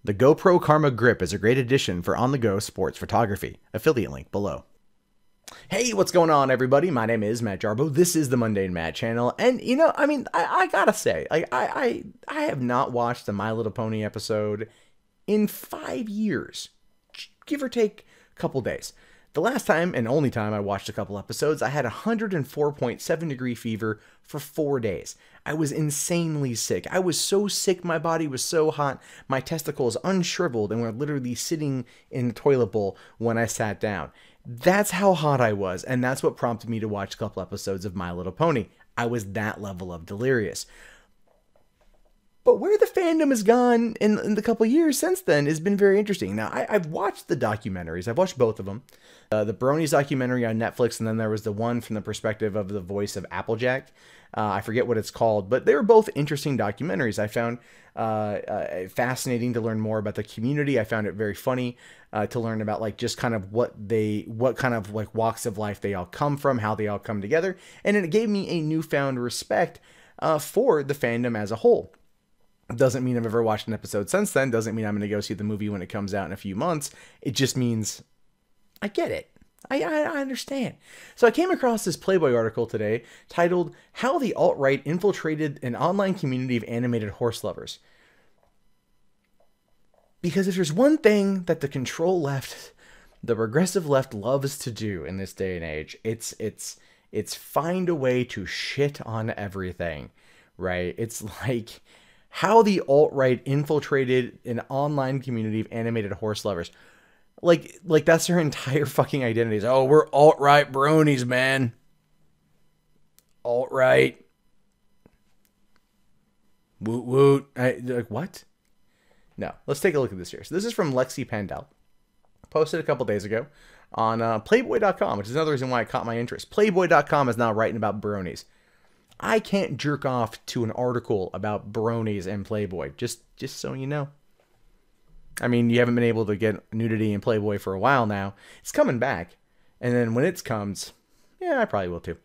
The GoPro Karma Grip is a great addition for on-the-go sports photography. Affiliate link below. Hey, what's going on, everybody? My name is Matt Jarbo. This is the Mundane Matt channel, and I gotta say, I have not watched the My Little Pony episode in 5 years, give or take a couple days. The last time and only time I watched a couple episodes, I had 104.7 degree fever for 4 days. I was insanely sick. I was so sick, my body was so hot, my testicles unshriveled and were literally sitting in the toilet bowl when I sat down. That's how hot I was, and that's what prompted me to watch a couple episodes of My Little Pony. I was that level of delirious. But where the fandom has gone in the couple years since then has been very interesting. Now, I've watched the documentaries. I've watched both of them. The Bronies documentary on Netflix, and then there was the one from the perspective of the voice of Applejack. I forget what it's called, but they were both interesting documentaries. I found fascinating to learn more about the community. I found it very funny to learn about like just kind of what kind of like walks of life they all come from, how they all come together, and it gave me a newfound respect for the fandom as a whole. Doesn't mean I've ever watched an episode since then. Doesn't mean I'm going to go see the movie when it comes out in a few months. It just means I get it. I understand. So I came across this Playboy article today titled "How the Alt-Right Infiltrated an Online Community of Animated Horse Lovers." Because if there's one thing that the control left, the progressive left loves to do in this day and age, it's find a way to shit on everything, right? It's like how the alt-right infiltrated an online community of animated horse lovers. Like that's their entire fucking identity. Oh, we're Alt-Right Bronies, man. Alt-Right. Woot woot. Like, what? No, let's take a look at this here. So this is from Lexi Pandel. Posted a couple days ago on Playboy.com, which is another reason why it caught my interest. Playboy.com is now writing about bronies. I can't jerk off to an article about bronies and Playboy, just so you know. I mean, you haven't been able to get nudity in Playboy for a while now. It's coming back. And then when it comes, yeah, I probably will too.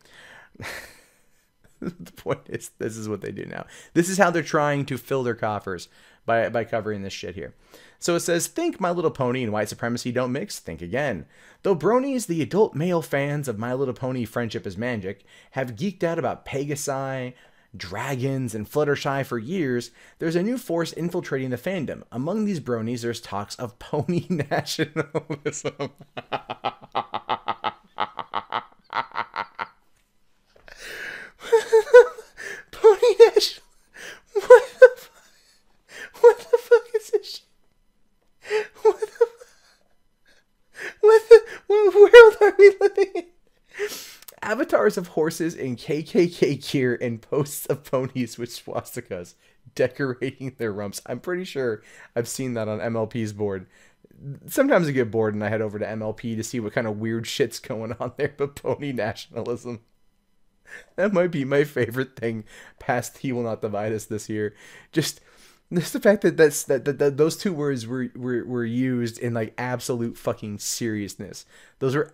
The point is, this is what they do now. This is how they're trying to fill their coffers by covering this shit here. So it says, think My Little Pony and white supremacy don't mix? Think again. Though bronies, the adult male fans of My Little Pony Friendship is Magic, have geeked out about Pegasi, dragons, and Fluttershy for years, there's a new force infiltrating the fandom. Among these bronies, there's talks of pony nationalism. Pony nationalism? What the fuck is this shit? What the world are we living in? Avatars of horses in KKK gear and posts of ponies with swastikas decorating their rumps. I'm pretty sure I've seen that on MLP's board. Sometimes I get bored and I head over to MLP to see what kind of weird shit's going on there, but pony nationalism. That might be my favorite thing past He Will Not Divide Us this year. Just the fact that those two words were used in like absolute fucking seriousness. Those were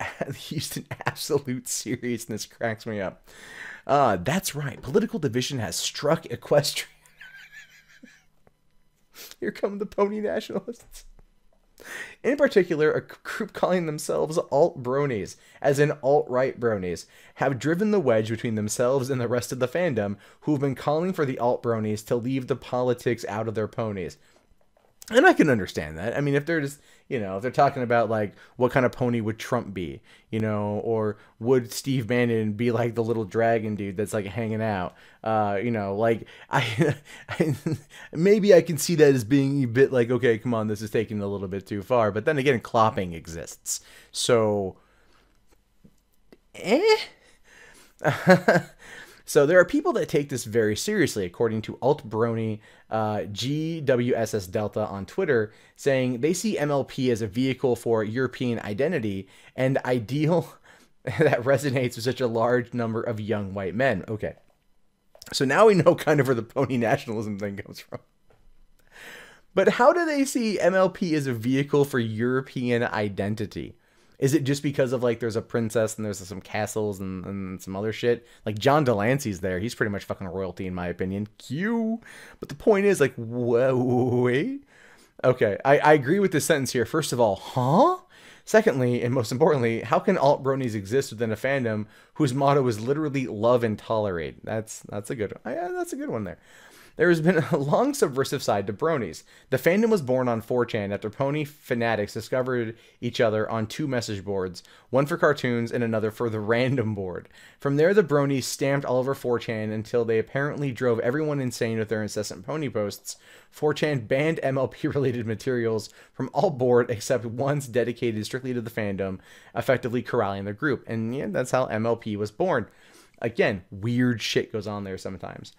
used in absolute seriousness cracks me up. That's right. Political division has struck equestrian. Here come the pony nationalists. In particular, a group calling themselves Alt-Bronies, as in Alt-Right Bronies, have driven the wedge between themselves and the rest of the fandom, who've been calling for the Alt-Bronies to leave the politics out of their ponies. And I can understand that. I mean, if they're just, if they're talking about, like, what kind of pony would Trump be, or would Steve Bannon be like the little dragon dude that's, like, hanging out, like, maybe I can see that as being a bit like, okay, come on, this is taking it a little bit too far. But then again, clopping exists. So, So there are people that take this very seriously, according to Alt-Brony GWSS Delta on Twitter, saying they see MLP as a vehicle for European identity and ideal that resonates with such a large number of young white men. Okay, so now we know kind of where the pony nationalism thing comes from. But how do they see MLP as a vehicle for European identity? Is it just because of, like, there's a princess and there's some castles and some other shit? Like, John Delancey's there. He's pretty much fucking royalty, in my opinion. Q. But the point is, like, wait. Okay, I agree with this sentence here. First of all, huh? Secondly, and most importantly, how can alt-bronies exist within a fandom whose motto is literally love and tolerate? That's a good one. That's a good one there. There has been a long subversive side to bronies. The fandom was born on 4chan after pony fanatics discovered each other on two message boards, one for cartoons and another for the random board. From there, the bronies stamped all over 4chan until they apparently drove everyone insane with their incessant pony posts. 4chan banned MLP-related materials from all board except ones dedicated strictly to the fandom, effectively corralling the group. And yeah, that's how MLP was born. Again, weird shit goes on there sometimes.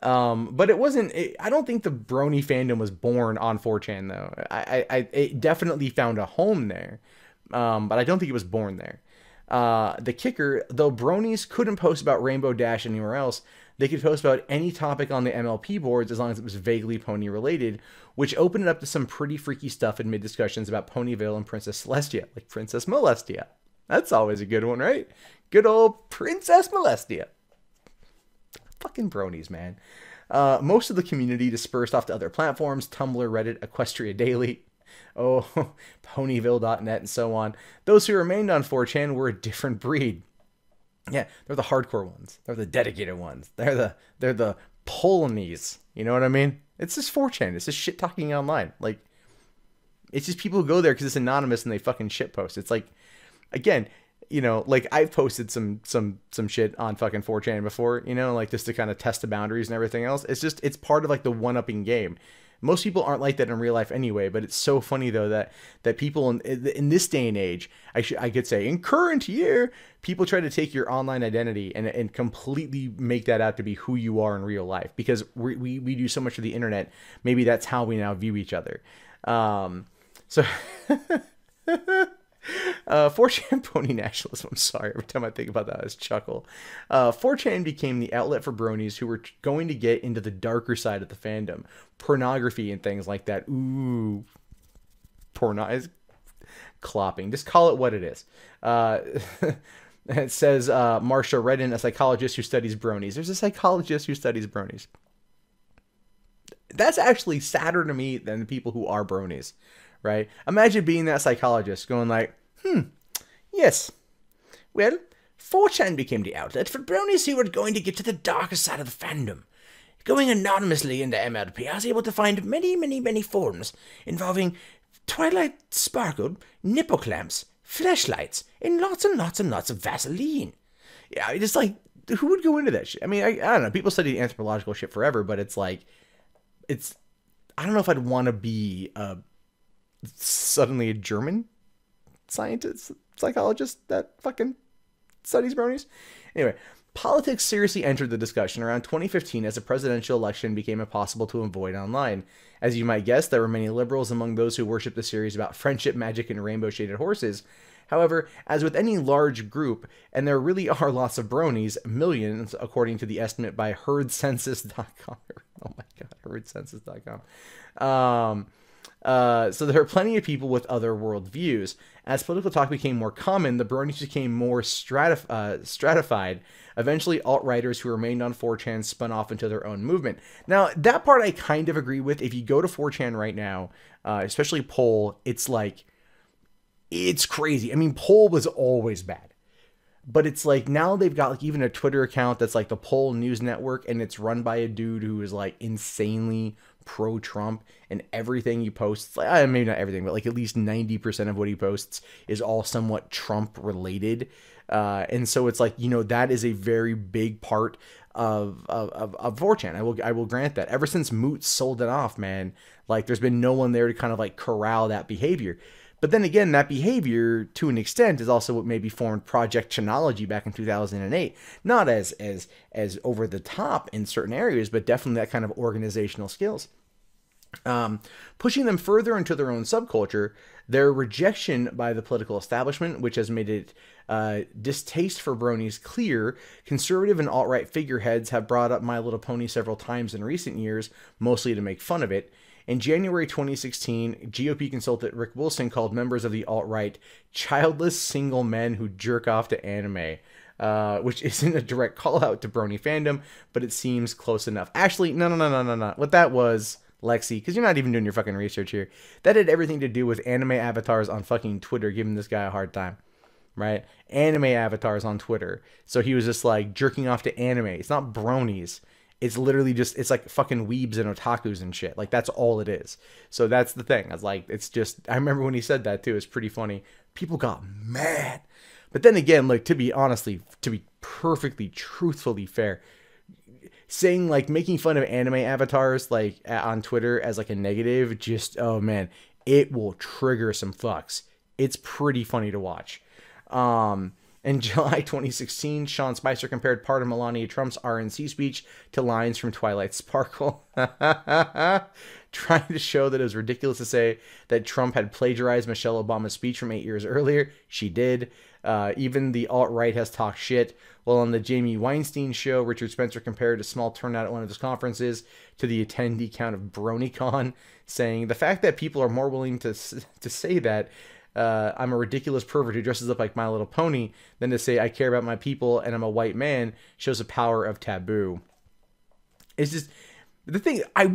But it wasn't. I don't think the brony fandom was born on 4chan though. It definitely found a home there, but I don't think it was born there. The kicker, though, bronies couldn't post about Rainbow Dash anywhere else. They could post about any topic on the MLP boards as long as it was vaguely pony related, which opened it up to some pretty freaky stuff in mid discussions about Ponyville and Princess Celestia, like Princess Molestia. That's always a good one, right? Good old Princess Molestia. Fucking bronies, man. Most of the community dispersed off to other platforms, Tumblr, Reddit, Equestria Daily, Ponyville.net, and so on. Those who remained on 4chan were a different breed. Yeah, they're the hardcore ones. They're the dedicated ones. They're the Polonies. You know what I mean? It's just 4chan. It's just shit talking online. Like, it's just people who go there because it's anonymous and they fucking shit post. It's like, again, you know, like I've posted some shit on fucking 4chan before, you know, like just to kind of test the boundaries and everything else. It's part of like the one-upping game. Most people aren't like that in real life anyway, but it's so funny though that people in this day and age, I could say in current year, people try to take your online identity and completely make that out to be who you are in real life because we do so much of the internet. Maybe that's how we now view each other. So 4chan pony nationalism. I'm sorry. Every time I think about that, I just chuckle. 4chan became the outlet for bronies who were going to get into the darker side of the fandom. Pornography and things like that. Ooh. Porno is clopping. Just call it what it is. It says, Marsha Redden, a psychologist who studies bronies. There's a psychologist who studies bronies. That's actually sadder to me than the people who are bronies. Right? Imagine being that psychologist going like, yes. Well, 4chan became the outlet for bronies who were going to get to the darker side of the fandom. Going anonymously into MLP, I was able to find many forums involving Twilight Sparkle, nipple clamps, fleshlights, and lots of Vaseline. Yeah, it's like, who would go into that shit? I mean, I don't know. People study anthropological shit forever, but it's like, I don't know if I'd want to be suddenly a German psychologist that fucking studies bronies. Anyway, politics seriously entered the discussion around 2015 as a presidential election became impossible to avoid online. As you might guess, there were many liberals among those who worshipped the series about friendship, magic, and rainbow-shaded horses. However, as with any large group, and there really are lots of bronies, millions, according to the estimate by herdcensus.com. Oh my god, herdcensus.com. So there are plenty of people with other worldviews. As political talk became more common, the bronies became more stratified. Eventually, alt-righters who remained on 4chan spun off into their own movement. Now, that part I kind of agree with. If you go to 4chan right now, especially Poll, it's like, it's crazy. I mean, Poll was always bad. But it's like, now they've got like even a Twitter account that's like the Poll News Network, and it's run by a dude who is like insanely pro-Trump, and everything he posts, like, maybe not everything, but like at least 90% of what he posts is all somewhat Trump related. And so it's like, you know, that is a very big part of 4chan. I will grant that. Ever since Moot sold it off, man, like there's been no one there to kind of like corral that behavior. But then again, that behavior, to an extent, is also what maybe formed Project Chinology back in 2008. Not as over the top in certain areas, but definitely that kind of organizational skills. Pushing them further into their own subculture, their rejection by the political establishment, which has made it distaste for bronies clear. Conservative and alt-right figureheads have brought up My Little Pony several times in recent years, mostly to make fun of it. In January 2016, GOP consultant Rick Wilson called members of the alt-right childless single men who jerk off to anime, which isn't a direct call out to brony fandom, but it seems close enough. Actually, no. What that was Lexi, because you're not even doing your fucking research here. That had everything to do with anime avatars on fucking Twitter giving this guy a hard time, right? Anime avatars on Twitter. So he was just like jerking off to anime. It's not bronies. It's literally just, it's like fucking weebs and otakus and shit. Like, that's all it is. So that's the thing. I was like, it's just, I remember when he said that too. It's pretty funny. People got mad. But then again, like, to be perfectly, truthfully fair, saying, like, making fun of anime avatars, like, on Twitter as, like, a negative, just, oh, man, it will trigger some fucks. It's pretty funny to watch. In July 2016, Sean Spicer compared part of Melania Trump's RNC speech to lines from Twilight Sparkle, trying to show that it was ridiculous to say that Trump had plagiarized Michelle Obama's speech from 8 years earlier. She did. Even the alt-right has talked shit. Well, on the Jamie Weinstein show, Richard Spencer compared a small turnout at one of his conferences to the attendee count of BronyCon, saying the fact that people are more willing to say that I'm a ridiculous pervert who dresses up like My Little Pony than to say I care about my people and I'm a white man shows the power of taboo. It's just the thing. I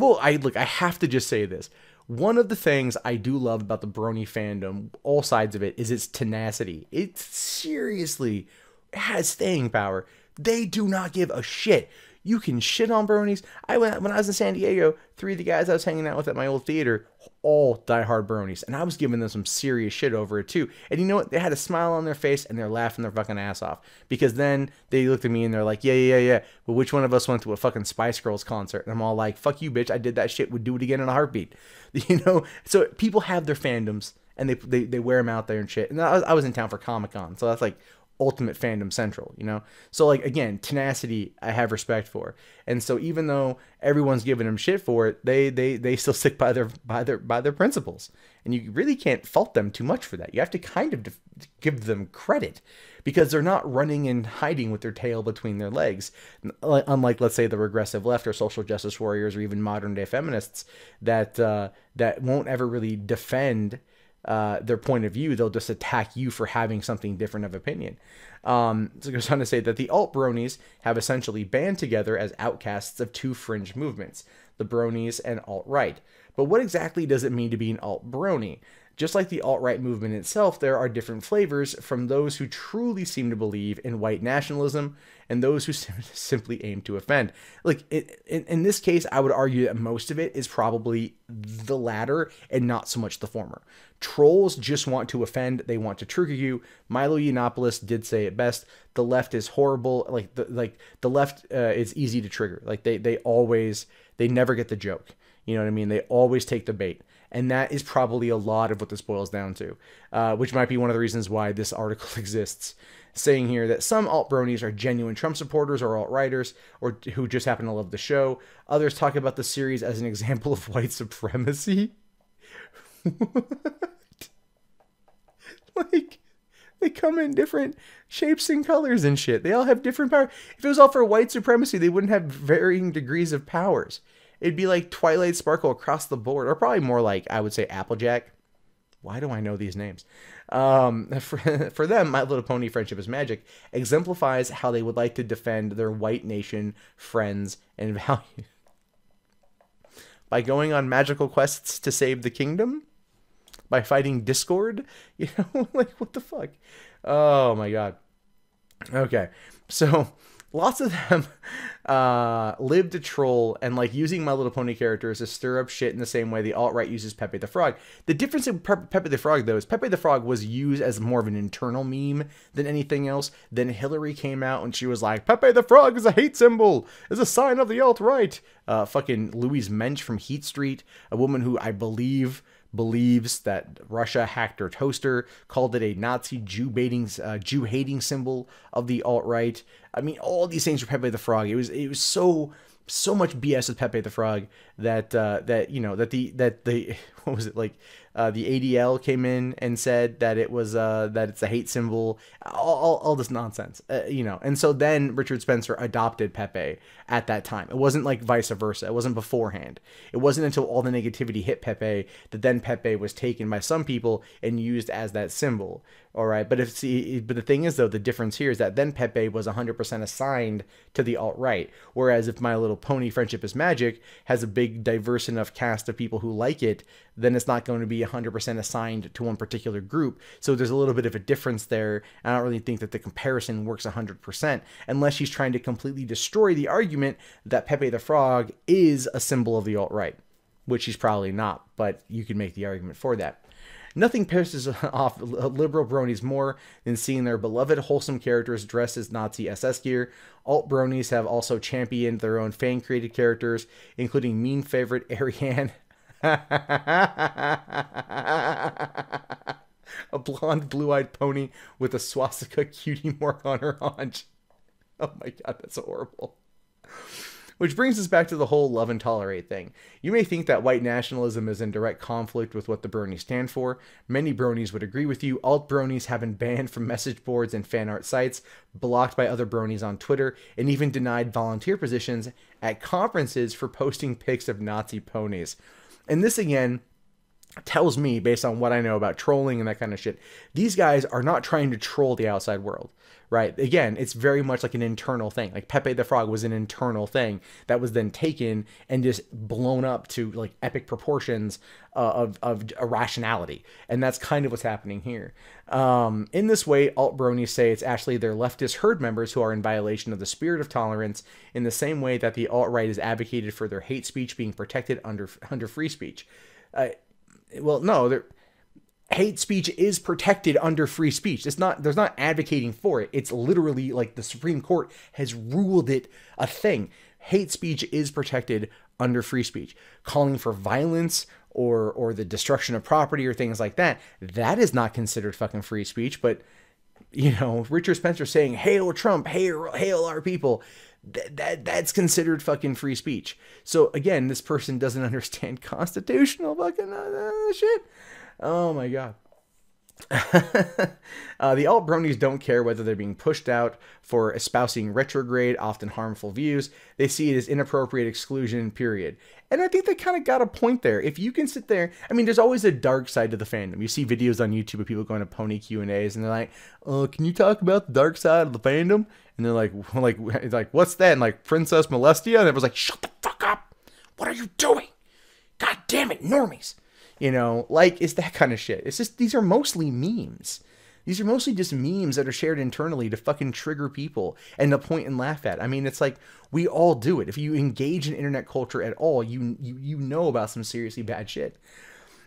have to just say this. One of the things I do love about the Brony fandom, all sides of it, is its tenacity. It seriously has staying power. They do not give a shit. You can shit on Bronies. When I was in San Diego, 3 of the guys I was hanging out with at my old theater, all diehard Bronies. And I was giving them some serious shit over it too. And you know what? They had a smile on their face and they're laughing their fucking ass off. Because then they looked at me and they're like, yeah. But which one of us went to a fucking Spice Girls concert? And I'm all like, fuck you, bitch. I did that shit. Would do it again in a heartbeat. You know? So people have their fandoms and they wear them out there and shit. And I was in town for Comic-Con. So that's like ultimate fandom central, you know? So like, again, tenacity I have respect for. And so even though everyone's giving them shit for it, they still stick by their principles. And you really can't fault them too much for that. You have to kind of give them credit because they're not running and hiding with their tail between their legs. Unlike, let's say, the regressive left or social justice warriors or even modern day feminists that won't ever really defend their point of view. They'll just attack you for having something different of opinion. So it goes on to say that the Alt-Bronies have essentially band together as outcasts of 2 fringe movements, the Bronies and Alt-Right. But what exactly does it mean to be an Alt-Brony? Just like the alt-right movement itself, there are different flavors from those who truly seem to believe in white nationalism and those who simply aim to offend. Like, in this case, I would argue that most of it is probably the latter and not so much the former. Trolls just want to offend. They want to trigger you. Milo Yiannopoulos did say it best. The left is horrible. The left is easy to trigger. Like, they never get the joke. You know what I mean? They always take the bait. And that is probably a lot of what this boils down to, which might be one of the reasons why this article exists. Saying here that some alt-bronies are genuine Trump supporters or alt-righters or who just happen to love the show. Others talk about the series as an example of white supremacy. What? Like, they come in different shapes and colors and shit. They all have different power. If it was all for white supremacy, they wouldn't have varying degrees of powers. It'd be like Twilight Sparkle across the board, or probably more like, I would say, Applejack. Why do I know these names? For them, My Little Pony Friendship is Magic exemplifies how they would like to defend their white nation, friends, and values. By going on magical quests to save the kingdom? By fighting discord? You know, like, what the fuck? Oh, my God. Okay, so lots of them live to troll and like using My Little Pony characters to stir up shit in the same way the alt-right uses Pepe the Frog. The difference in Pepe the Frog, though, is Pepe the Frog was used as more of an internal meme than anything else. Then Hillary came out and she was like, Pepe the Frog is a hate symbol, is a sign of the alt-right. Fucking Louise Mensch from Heat Street, a woman who I believes that Russia hacked her toaster, called it a Nazi Jew-hating symbol of the alt-right. I mean, all these things for Pepe the Frog. It was so much BS with Pepe the Frog that what was it, like, the ADL came in and said that it was that it's a hate symbol, all this nonsense, and so then Richard Spencer adopted Pepe at that time. It wasn't like vice versa. It wasn't beforehand. It wasn't until all the negativity hit Pepe that then Pepe was taken by some people and used as that symbol. All right, but the thing is, though, the difference here is that then Pepe was 100% assigned to the alt-right, whereas if My Little Little Pony Friendship is Magic has a big diverse enough cast of people who like it, then it's not going to be 100% assigned to one particular group. So there's a little bit of a difference there. I don't really think that the comparison works 100% unless she's trying to completely destroy the argument that Pepe the Frog is a symbol of the alt-right, which she's probably not, but you can make the argument for that. Nothing pisses off liberal bronies more than seeing their beloved wholesome characters dressed as Nazi SS gear. Alt-Bronies have also championed their own fan-created characters, including meme favorite Ariane, a blonde blue-eyed pony with a swastika cutie mark on her haunch. Oh my god, that's horrible. Which brings us back to the whole love and tolerate thing. You may think that white nationalism is in direct conflict with what the bronies stand for. Many bronies would agree with you. Alt-Bronies have been banned from message boards and fan art sites, blocked by other bronies on Twitter, and even denied volunteer positions at conferences for posting pics of Nazi ponies. And this, again, tells me, based on what I know about trolling and that kind of shit, these guys are not trying to troll the outside world, right? Again, it's very much like an internal thing. Like Pepe the Frog was an internal thing that was then taken and just blown up to like epic proportions of irrationality. And that's kind of what's happening here. In this way, alt-bronies say it's actually their leftist herd members who are in violation of the spirit of tolerance, in the same way that the alt-right is advocated for their hate speech being protected under free speech. Well, no, hate speech is protected under free speech. It's not, there's not advocating for it. It's literally like the Supreme Court has ruled it a thing. Hate speech is protected under free speech. Calling for violence or the destruction of property or things like that, that is not considered fucking free speech. But, you know, Richard Spencer saying, "Hail Trump, hail our people," that's considered fucking free speech. So again, this person doesn't understand constitutional fucking shit. Oh my god. The alt-bronies don't care whether they're being pushed out for espousing retrograde, often harmful views. They see it as inappropriate exclusion, period. And I think they kind of got a point there. If you can sit there, I mean, there's always a dark side to the fandom. You see videos on YouTube of people going to pony Q&As and they're like, "Oh, can you talk about the dark side of the fandom?" And they're like, "What's that?" And like, "Princess Molestia?" And it was like, "Shut the fuck up! What are you doing? God damn it, normies!" You know, like, it's that kind of shit. It's just, these are mostly memes. These are mostly just memes that are shared internally to fucking trigger people and to point and laugh at. I mean, it's like, we all do it. If you engage in internet culture at all, you know about some seriously bad shit.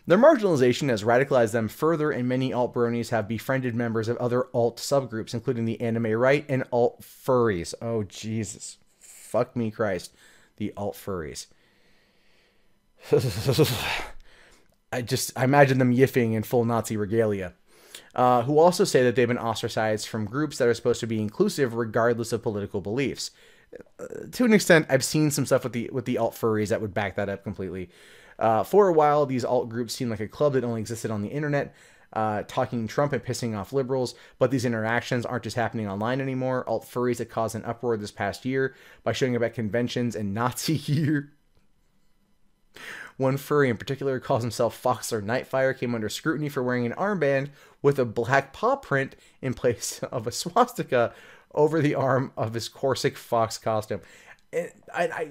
Their marginalization has radicalized them further, and many alt-bronies have befriended members of other alt subgroups, including the anime right and alt-furries. Oh, Jesus. Fuck me, Christ. The alt-furries. I imagine them yiffing in full Nazi regalia. Who also say that they've been ostracized from groups that are supposed to be inclusive regardless of political beliefs. To an extent, I've seen some stuff with the alt-furries that would back that up completely. For a while, these alt groups seemed like a club that only existed on the internet, talking Trump and pissing off liberals, but these interactions aren't just happening online anymore. Alt-furries have caused an uproar this past year by showing up at conventions in Nazi gear. One furry in particular, calls himself Fox or Nightfire, came under scrutiny for wearing an armband with a black paw print in place of a swastika over the arm of his Corsic fox costume. And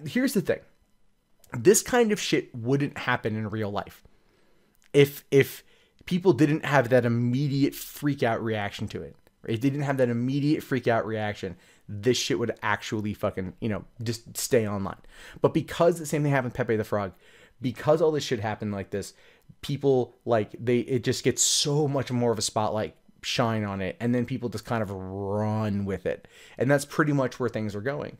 here's the thing. This kind of shit wouldn't happen in real life if people didn't have that immediate freak out reaction to it. If they didn't have that immediate freak out reaction, this shit would actually fucking, you know, just stay online. But because the same thing happened with Pepe the Frog, because all this shit happened like this, people, like, it just gets so much more of a spotlight shine on it, and then people just kind of run with it. And that's pretty much where things are going.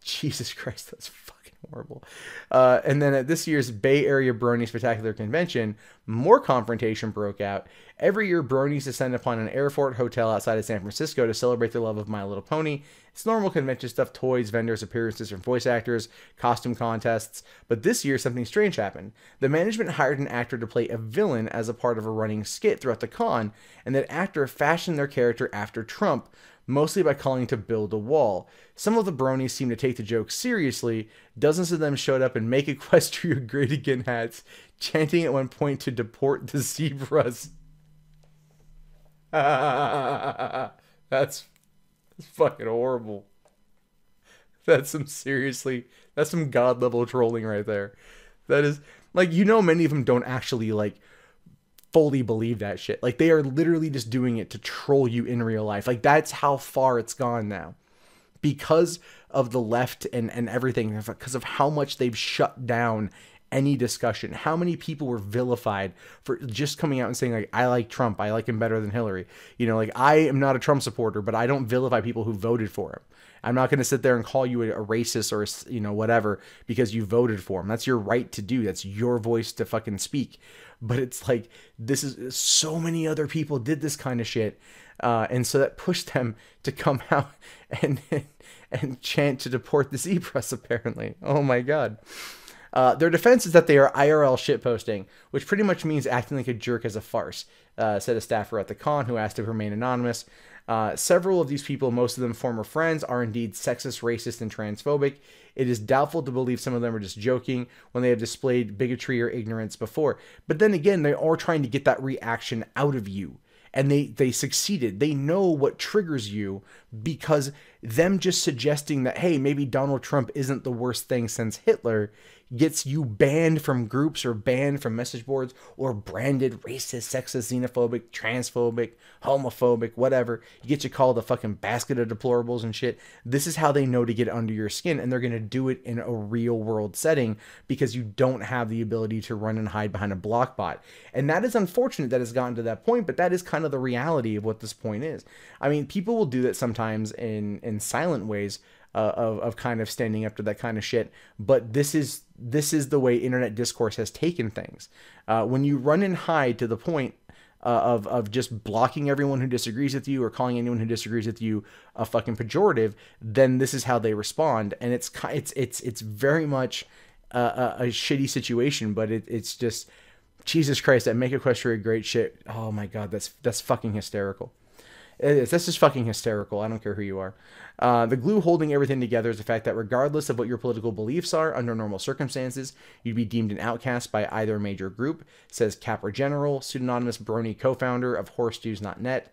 Jesus Christ, that's fucking horrible. And then at this year's Bay Area Brony Spectacular Convention, more confrontation broke out. Every year, bronies descend upon an airport hotel outside of San Francisco to celebrate their love of My Little Pony. It's normal convention stuff: toys, vendors, appearances from voice actors, costume contests. But this year, something strange happened. The management hired an actor to play a villain as a part of a running skit throughout the con, and that actor fashioned their character after Trump, mostly by calling to build a wall. Some of the bronies seemed to take the joke seriously. Dozens of them showed up in Make Equestria Great Again hats, chanting at one point to deport the zebras. That's fucking horrible. That's some seriously, that's some god level trolling right there. That is like, many of them don't actually like fully believe that shit. Like they are literally just doing it to troll you in real life. Like that's how far it's gone now. Because of the left and everything, because of how much they've shut down any discussion, how many people were vilified for just coming out and saying like, I like Trump, I like him better than Hillary. Like I am not a Trump supporter, but I don't vilify people who voted for him. I'm not going to sit there and call you a racist or whatever because you voted for him. That's your right to do. That's your voice to fucking speak. But it's like, this is so many other people did this kind of shit. And so that pushed them to come out and chant to deport the zebras, apparently. Oh my God. Their defense is that they are IRL shitposting, which pretty much means acting like a jerk as a farce, said a staffer at the con who asked to remain anonymous. Several of these people, most of them former friends, are indeed sexist, racist, and transphobic. It is doubtful to believe some of them are just joking when they have displayed bigotry or ignorance before. But then again, they are trying to get that reaction out of you. And they succeeded. They know what triggers you because them just suggesting that, hey, maybe Donald Trump isn't the worst thing since Hitler gets you banned from groups or banned from message boards or branded racist, sexist, xenophobic, transphobic, homophobic, whatever. You get you called a fucking basket of deplorables and shit. This is how they know to get under your skin, and they're going to do it in a real world setting because you don't have the ability to run and hide behind a block bot. And that is unfortunate that it's gotten to that point, but that is kind of the reality of what this point is. I mean, people will do that sometimes in silent ways, of kind of standing up to that kind of shit. But this is the way internet discourse has taken things. When you run and hide to the point of just blocking everyone who disagrees with you or calling anyone who disagrees with you a fucking pejorative, then this is how they respond. And it's very much a shitty situation, but it's just, Jesus Christ, that Make Equestria Great shit. Oh my God, that's fucking hysterical. That's just fucking hysterical. I don't care who you are. The glue holding everything together is the fact that regardless of what your political beliefs are, under normal circumstances, you'd be deemed an outcast by either major group, says Capra General, pseudonymous Brony co-founder of HorseDudes.net.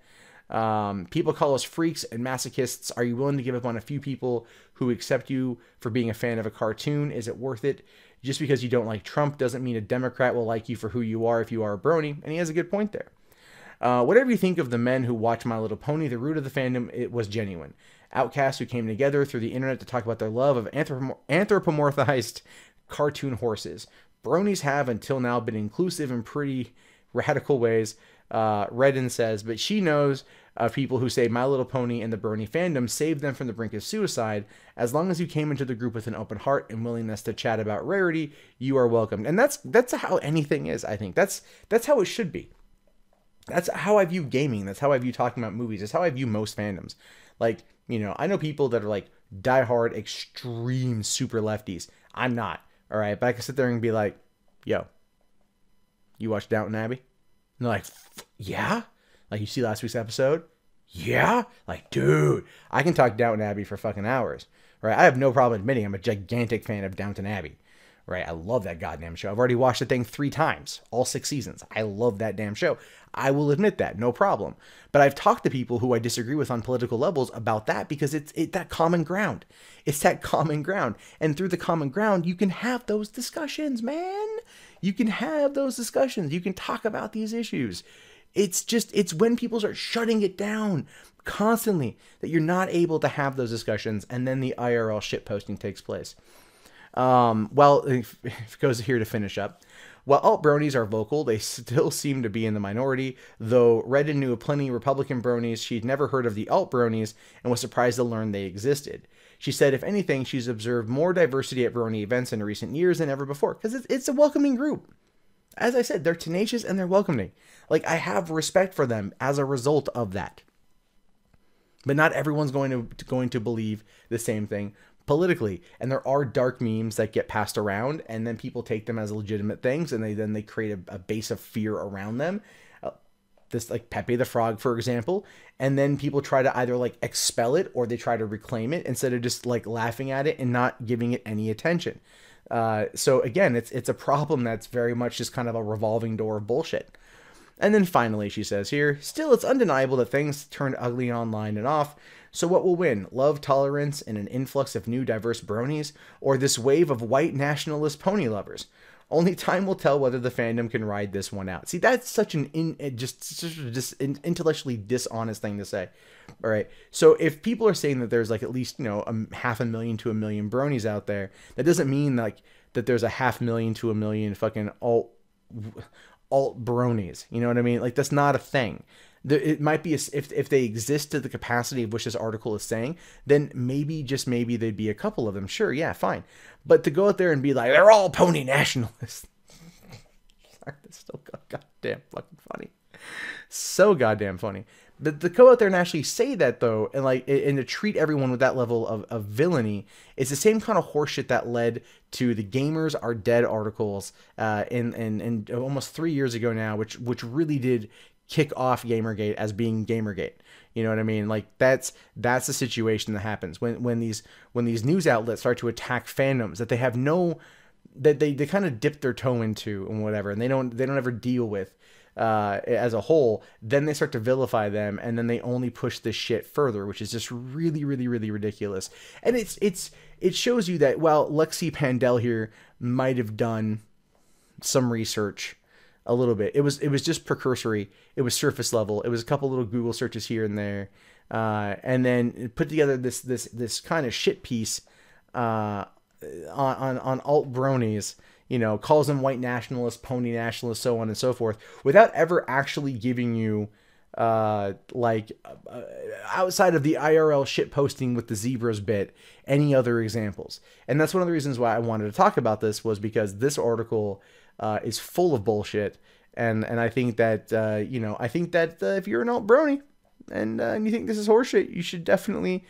People call us freaks and masochists. Are you willing to give up on a few people who accept you for being a fan of a cartoon? Is it worth it? Just because you don't like Trump doesn't mean a Democrat will like you for who you are if you are a brony. And he has a good point there. Whatever you think of the men who watch My Little Pony, the root of the fandom, it was genuine. Outcasts who came together through the internet to talk about their love of anthropomorphized cartoon horses. Bronies have until now been inclusive in pretty radical ways, Redden says, but she knows of people who say My Little Pony and the Brony fandom saved them from the brink of suicide. As long as you came into the group with an open heart and willingness to chat about rarity, you are welcomed. And that's how anything is, I think. That's how it should be. That's how I view gaming. That's how I view talking about movies. That's how I view most fandoms. Like, I know people that are like diehard, extreme, super lefties. I'm not. All right. But I can sit there and be like, yo, you watch Downton Abbey? And they're like, yeah? Like, you see last week's episode? Yeah? Like, dude, I can talk Downton Abbey for fucking hours. Right? I have no problem admitting I'm a gigantic fan of Downton Abbey. Right? I love that goddamn show. I've already watched the thing 3 times, all 6 seasons. I love that damn show. I will admit that, no problem. But I've talked to people who I disagree with on political levels about that because it's that common ground. It's that common ground. And through the common ground, you can have those discussions, man. You can have those discussions. You can talk about these issues. It's when people start shutting it down constantly that you're not able to have those discussions, and then the IRL shitposting takes place. Well, if it goes here to finish up. While Alt-Bronies are vocal, they still seem to be in the minority, though Redden knew plenty of Republican bronies. She'd never heard of the Alt-Bronies and was surprised to learn they existed. She said, if anything, she's observed more diversity at brony events in recent years than ever before, because it's a welcoming group. As I said, they're tenacious and they're welcoming. Like, I have respect for them as a result of that. But not everyone's going to believe the same thing politically, and there are dark memes that get passed around, and then people take them as legitimate things, and they create a base of fear around them. This, like Pepe the Frog, for example, and then people try to either like expel it or they try to reclaim it instead of just like laughing at it and not giving it any attention. So again, it's a problem that's very much just kind of a revolving door of bullshit. And then finally, she says here, still, it's undeniable that things turned ugly online and off. So what will win? Love, tolerance, and an influx of new diverse bronies, or this wave of white nationalist pony lovers? Only time will tell whether the fandom can ride this one out. See, that's such an intellectually dishonest thing to say. All right. So if people are saying that there's like at least, you know, 500,000 to 1 million bronies out there, that doesn't mean like that there's 500,000 to 1 million fucking Alt-Bronies. You know what I mean? Like, that's not a thing. It might be if they exist to the capacity of which this article is saying, then maybe, just maybe, they'd be a couple of them. Sure, yeah, fine. But to go out there and be like, they're all pony nationalists. That's still goddamn fucking funny. So goddamn funny. But to go out there and actually say that, though, and like, and to treat everyone with that level of villainy, it's the same kind of horseshit that led to the Gamers Are Dead articles in almost 3 years ago now, which really did kick off Gamergate as being Gamergate. You know what I mean? Like, that's the situation that happens when these news outlets start to attack fandoms that they have no, that they kind of dip their toe into and whatever, and they don't ever deal with as a whole. Then they start to vilify them, and then they only push this shit further, which is just really, really, really ridiculous. And it shows you that while Lexi Pandel here might have done some research a little bit, it was just precursory. It was surface level. It was a couple little Google searches here and there, and then put together this kind of shit piece on Alt-Bronies. You know, calls them white nationalists, pony nationalists, so on and so forth, without ever actually giving you outside of the IRL shit posting with the zebras bit, any other examples. And that's one of the reasons why I wanted to talk about this, was because this article is full of bullshit, and I think that you know, I think that if you're an Alt-Brony and you think this is horseshit, you should definitely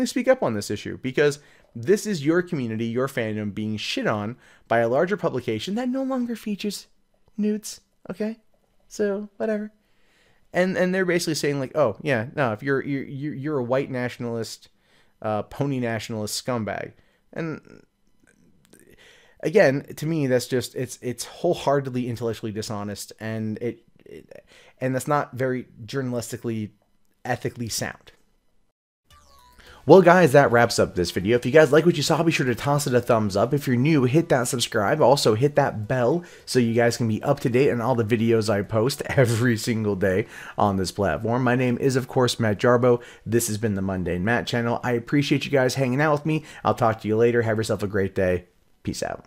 speak up on this issue, because this is your community, your fandom being shit on by a larger publication that no longer features nudes. Okay, so whatever. And they're basically saying like, oh yeah, no, if you're a white nationalist, pony nationalist scumbag. And again, to me, that's just it's wholeheartedly intellectually dishonest, and and that's not very journalistically, ethically sound. Well, guys, that wraps up this video. If you guys like what you saw, be sure to toss it a thumbs up. If you're new, hit that subscribe. Also, hit that bell so you guys can be up to date on all the videos I post every single day on this platform. My name is, of course, Matt Jarbo. This has been the Mundane Matt channel. I appreciate you guys hanging out with me. I'll talk to you later. Have yourself a great day. Peace out.